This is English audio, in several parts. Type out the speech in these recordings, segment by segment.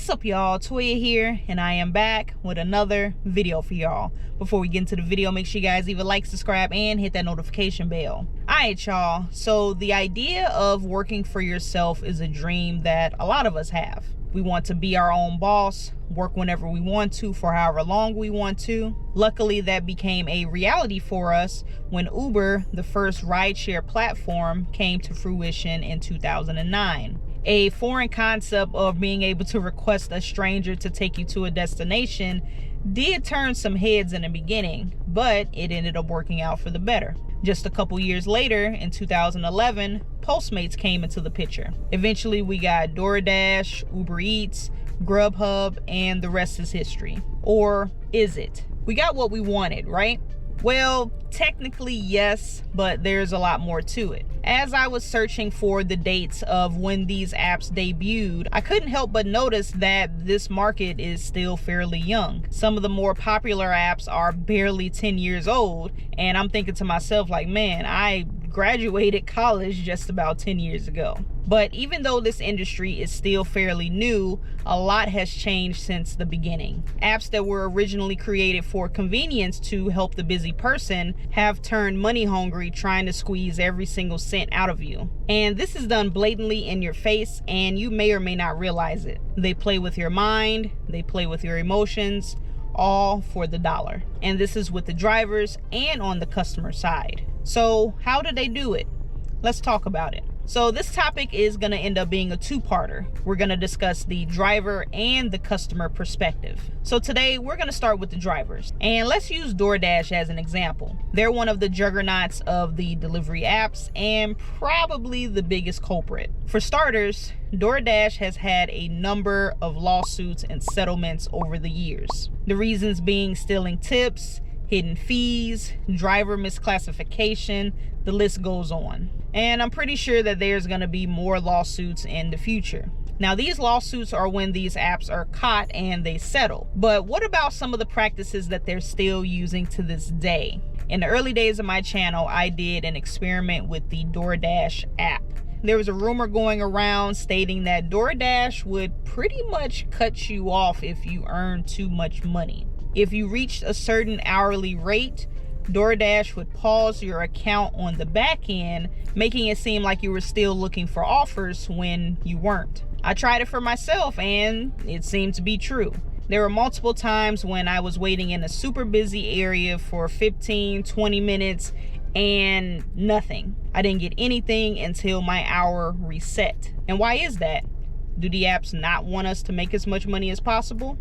What's up, y'all? Toya here, and I am back with another video for y'all. Before we get into the video, make sure you guys leave a like, subscribe, and hit that notification bell. Alright, y'all, so the idea of working for yourself is a dream that a lot of us have. We want to be our own boss, work whenever we want to for however long we want to. Luckily, that became a reality for us when Uber, the first rideshare platform, came to fruition in 2009. A foreign concept of being able to request a stranger to take you to a destination did turn some heads in the beginning, but it ended up working out for the better. Just a couple years later, in 2011, Postmates came into the picture. Eventually, we got DoorDash, Uber Eats, Grubhub, and the rest is history. Or is it? We got what we wanted, right? Well, technically yes, but there's a lot more to it. As I was searching for the dates of when these apps debuted, I couldn't help but notice that this market is still fairly young. Some of the more popular apps are barely 10 years old, and I'm thinking to myself like, man, I graduated college just about 10 years ago. But even though this industry is still fairly new, a lot has changed since the beginning. Apps that were originally created for convenience to help the busy person have turned money hungry, trying to squeeze every single cent out of you. And this is done blatantly in your face, and you may or may not realize it. They play with your mind, they play with your emotions, all for the dollar. And this is with the drivers and on the customer side. So how do they do it? Let's talk about it. So this topic is going to end up being a two-parter. We're going to discuss the driver and the customer perspective. So today we're going to start with the drivers. And let's use DoorDash as an example. They're one of the juggernauts of the delivery apps and probably the biggest culprit. For starters, DoorDash has had a number of lawsuits and settlements over the years. The reasons being stealing tips, hidden fees, driver misclassification, the list goes on. And I'm pretty sure that there's going to be more lawsuits in the future. Now, these lawsuits are when these apps are caught and they settle. But what about some of the practices that they're still using to this day? In the early days of my channel, I did an experiment with the DoorDash app. There was a rumor going around stating that DoorDash would pretty much cut you off if you earned too much money. If you reached a certain hourly rate, DoorDash would pause your account on the back end, making it seem like you were still looking for offers when you weren't. I tried it for myself and it seemed to be true. There were multiple times when I was waiting in a super busy area for 15-20 minutes and nothing. I didn't get anything until my hour reset. And why is that? Do the apps not want us to make as much money as possible?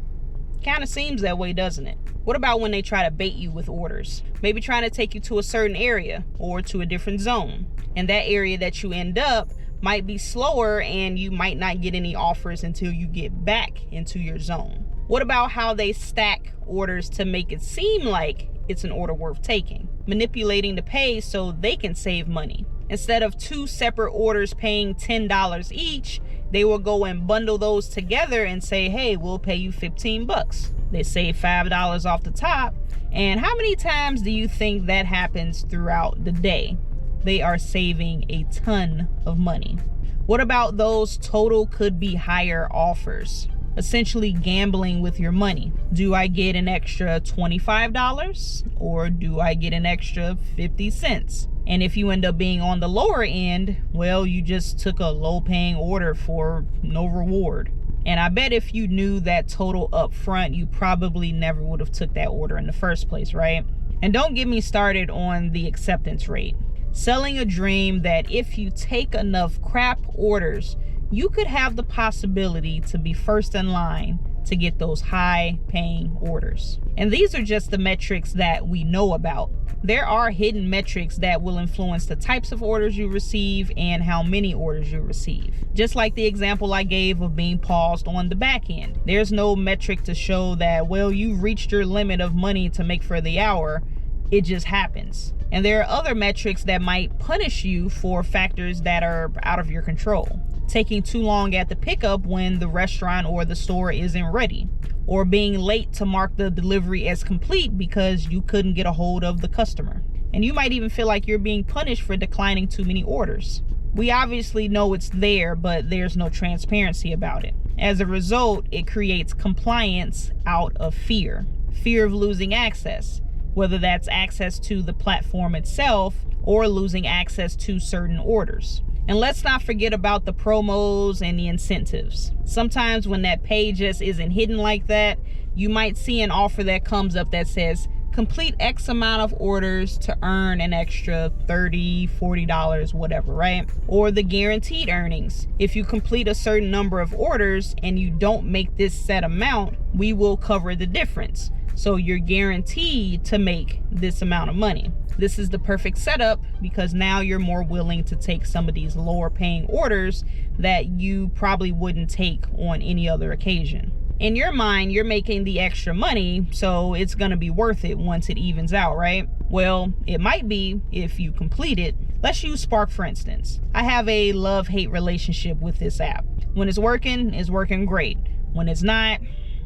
Kind of seems that way, doesn't it? What about when they try to bait you with orders? Maybe trying to take you to a certain area or to a different zone. And that area that you end up might be slower and you might not get any offers until you get back into your zone. What about how they stack orders to make it seem like it's an order worth taking? Manipulating the pay so they can save money. Instead of two separate orders paying $10 each, they will go and bundle those together and say, hey, we'll pay you 15 bucks. They save $5 off the top. And how many times do you think that happens throughout the day? They are saving a ton of money. What about those total could be higher offers? Essentially gambling with your money. Do I get an extra $25 or do I get an extra 50 cents? And if you end up being on the lower end, well, you just took a low-paying order for no reward. And I bet if you knew that total up front, you probably never would have took that order in the first place, right? And don't get me started on the acceptance rate. Selling a dream that if you take enough crap orders, you could have the possibility to be first in line to get those high-paying orders. And these are just the metrics that we know about. There are hidden metrics that will influence the types of orders you receive and how many orders you receive. Just like the example I gave of being paused on the back end. There's no metric to show that, well, you've reached your limit of money to make for the hour. It just happens. And there are other metrics that might punish you for factors that are out of your control. Taking too long at the pickup when the restaurant or the store isn't ready, or being late to mark the delivery as complete because you couldn't get a hold of the customer. And you might even feel like you're being punished for declining too many orders. We obviously know it's there, but there's no transparency about it. As a result, it creates compliance out of fear of losing access, whether that's access to the platform itself or losing access to certain orders. And let's not forget about the promos and the incentives. Sometimes when that page just isn't hidden like that, you might see an offer that comes up that says, complete X amount of orders to earn an extra $30, $40, whatever, right? Or the guaranteed earnings. If you complete a certain number of orders and you don't make this set amount, we will cover the difference. So you're guaranteed to make this amount of money. This is the perfect setup because now you're more willing to take some of these lower paying orders that you probably wouldn't take on any other occasion. In your mind, you're making the extra money, so it's gonna be worth it once it evens out, right? Well, it might be if you complete it. Let's use Spark for instance. I have a love-hate relationship with this app. When it's working great. When it's not,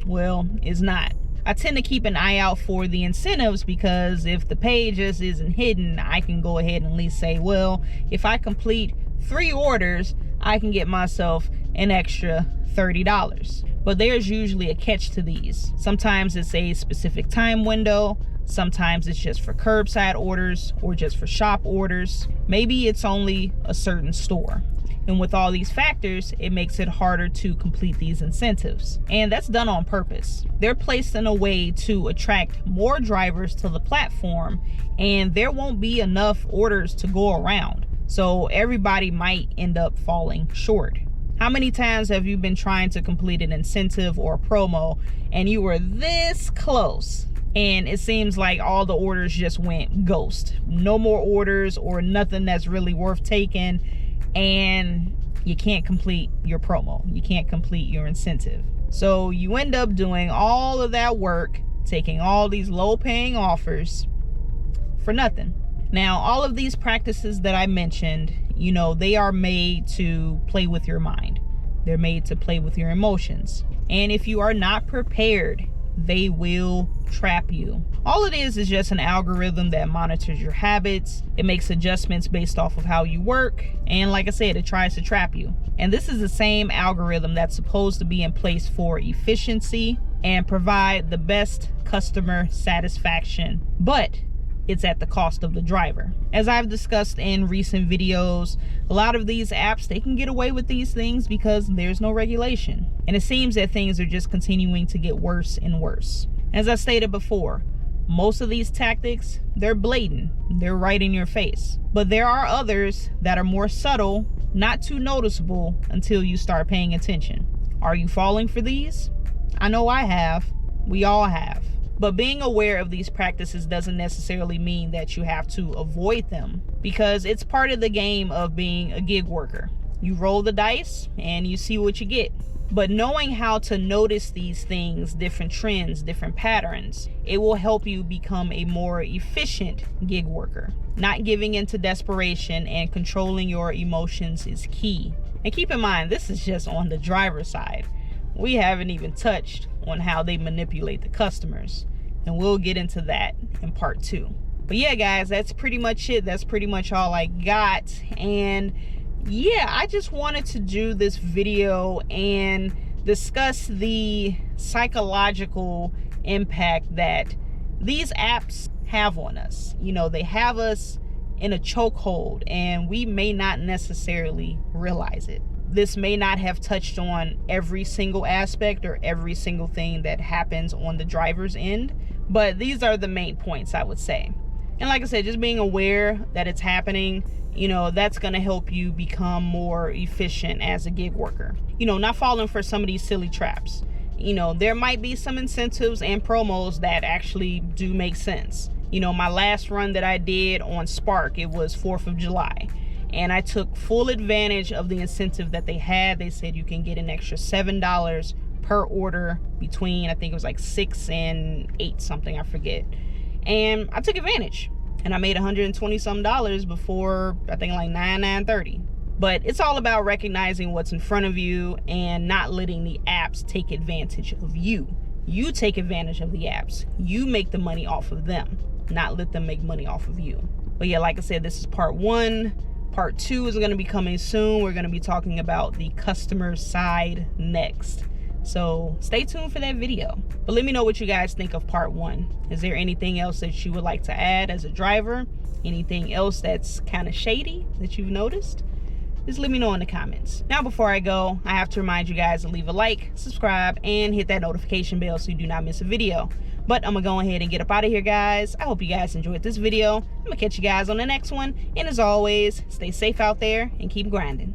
well, it's not. I tend to keep an eye out for the incentives because if the page just isn't hidden, I can go ahead and at least say, well, if I complete 3 orders, I can get myself an extra $30. But there's usually a catch to these. Sometimes it's a specific time window. Sometimes it's just for curbside orders or just for shop orders. Maybe it's only a certain store. And with all these factors, it makes it harder to complete these incentives. And that's done on purpose. They're placed in a way to attract more drivers to the platform, and there won't be enough orders to go around. So everybody might end up falling short. How many times have you been trying to complete an incentive or a promo and you were this close and it seems like all the orders just went ghost? No more orders or nothing that's really worth taking, and you can't complete your promo. You can't complete your incentive. So you end up doing all of that work, taking all these low paying offers for nothing. Now, all of these practices that I mentioned, you know, they are made to play with your mind. They're made to play with your emotions. And if you are not prepared, they will trap you. All it is just an algorithm that monitors your habits. It makes adjustments based off of how you work. And like I said, it tries to trap you. And this is the same algorithm that's supposed to be in place for efficiency and provide the best customer satisfaction. But it's at the cost of the driver. As I've discussed in recent videos, a lot of these apps, they can get away with these things because there's no regulation. And it seems that things are just continuing to get worse and worse. As I stated before, most of these tactics, they're blatant. They're right in your face. But there are others that are more subtle, not too noticeable until you start paying attention. Are you falling for these? I know I have. We all have. But being aware of these practices doesn't necessarily mean that you have to avoid them, because it's part of the game of being a gig worker. You roll the dice and you see what you get. But knowing how to notice these things, different trends, different patterns, it will help you become a more efficient gig worker. Not giving into desperation and controlling your emotions is key. And keep in mind, this is just on the driver's side. We haven't even touched on how they manipulate the customers, and we'll get into that in part 2. But yeah, guys, that's pretty much it. That's pretty much all I got. And yeah, I just wanted to do this video and discuss the psychological impact that these apps have on us. You know, they have us in a chokehold, and we may not necessarily realize it. This may not have touched on every single aspect or every single thing that happens on the driver's end, but these are the main points, I would say. And like I said, just being aware that it's happening, you know, that's going to help you become more efficient as a gig worker. You know, not falling for some of these silly traps. You know, there might be some incentives and promos that actually do make sense. You know, my last run that I did on Spark, it was 4th of July. And I took full advantage of the incentive that they had. They said you can get an extra $7 per order between, I think it was like 6 and 8 something, I forget. And I took advantage. And I made $120 some before, I think like 9:30. But it's all about recognizing what's in front of you and not letting the apps take advantage of you. You take advantage of the apps. You make the money off of them, not let them make money off of you. But yeah, like I said, this is part 1. Part 2 is going to be coming soon. We're going to be talking about the customer side next. So stay tuned for that video. But let me know what you guys think of part 1. Is there anything else that you would like to add as a driver? Anything else that's kind of shady that you've noticed? Just let me know in the comments. Now, before I go, I have to remind you guys to leave a like, subscribe, and hit that notification bell so you do not miss a video. But I'm gonna go ahead and get up out of here, guys. I hope you guys enjoyed this video. I'm gonna catch you guys on the next one. And as always, stay safe out there and keep grinding.